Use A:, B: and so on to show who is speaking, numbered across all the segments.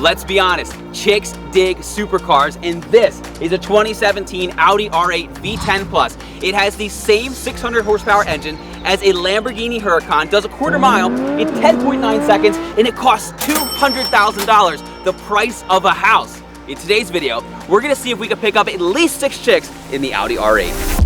A: Let's be honest, chicks dig supercars, and this is a 2017 Audi R8 V10 PLUS. It has the same 600 horsepower engine as a Lamborghini Huracan, does a quarter mile in 10.9 seconds, and it costs $200,000, the price of a house. In today's video, we're gonna see if we can pick up at least 6 chicks in the Audi R8.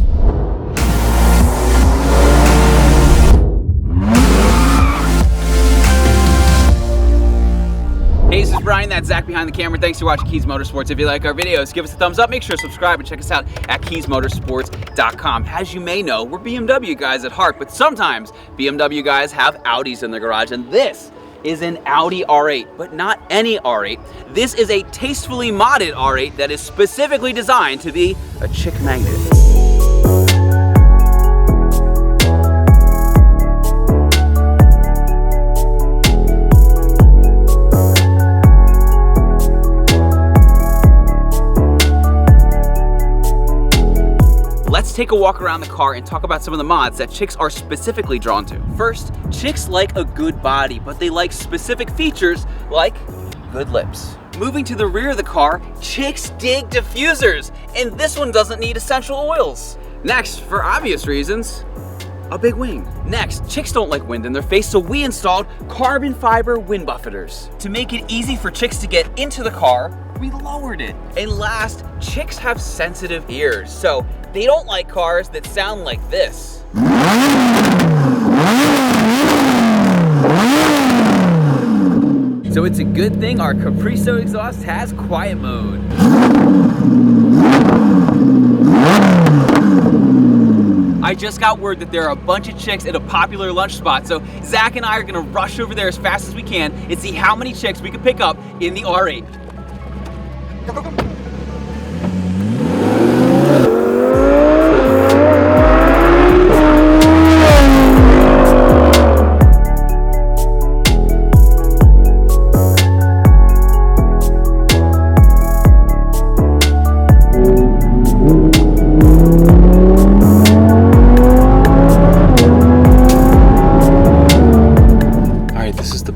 A: Hey, this is Bryan, that's Zach behind the camera. Thanks for watching Kies Motorsports. If you like our videos, give us a thumbs up, make sure to subscribe, and check us out at KiesMotorsports.com. As you may know, we're BMW guys at heart, but sometimes BMW guys have Audis in their garage, and this is an Audi R8, but not any R8. This is a tastefully modded R8 that is specifically designed to be a chick magnet. Let's take a walk around the car and talk about some of the mods that chicks are specifically drawn to. First, chicks like a good body, but they like specific features like good lips. Moving to the rear of the car, chicks dig diffusers, and this one doesn't need essential oils. Next, for obvious reasons, a big wing. Next, chicks don't like wind in their face, so we installed carbon fiber wind buffeters. To make it easy for chicks to get into the car, we lowered it. And last, chicks have sensitive ears, so they don't like cars that sound like this. So it's a good thing our Capristo Exhaust has quiet mode. I just got word that there are a bunch of chicks at a popular lunch spot, so Zach and I are gonna rush over there as fast as we can and see how many chicks we can pick up in the R8.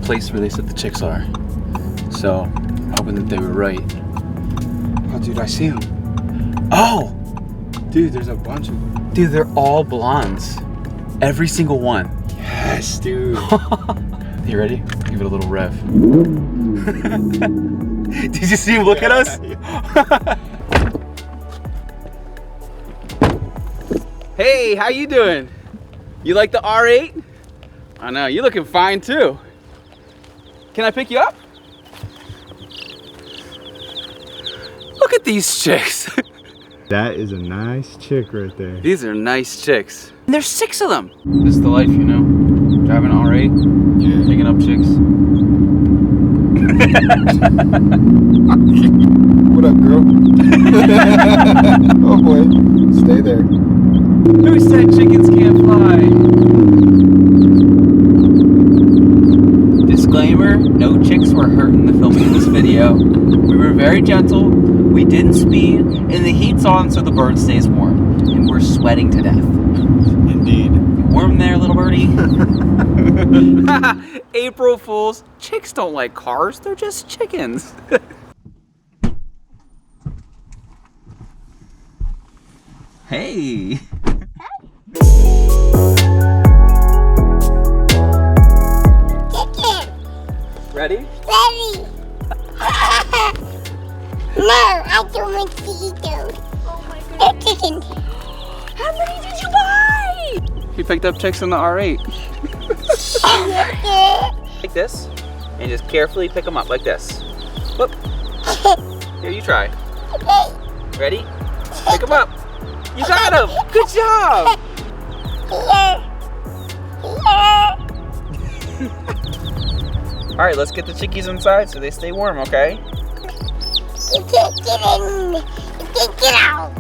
A: Place where they said the chicks are. So, I'm hoping that they were right.
B: Oh, dude, I see them.
A: Oh!
B: Dude, there's a bunch of them.
A: Dude, they're all blondes. Every single one.
B: Yes, dude.
A: You ready? Give it a little rev. Did you see him look at us? Hey, how you doing? You like the R8? I know, you're looking fine too. Can I pick you up? Look at these chicks.
B: That is a nice chick right there.
A: These are nice chicks. And there's 6 of them. This is the life, you know? Driving an R8, yeah. Picking up chicks.
B: What up, girl? Oh boy, stay there.
A: Who said chickens can't fly? Disclaimer, no chicks were hurt in the filming of this video. We were very gentle, we didn't speed, and the heat's on so the bird stays warm. And we're sweating to death.
B: Indeed.
A: You warm there, little birdie? April Fools. Chicks don't like cars, they're just chickens. Hey. Ready?
C: Ready! No, I don't want to eat those.
D: Oh my goodness.
C: They're chicken.
D: How many did you buy?
A: We picked up chicks in the R8. Like this, and just carefully pick them up like this. Whoop. Here, you try. Ready? Pick them up. You got them. Good job. All right, let's get the chickies inside so they stay warm, okay?
C: You can't get in. You can't get out.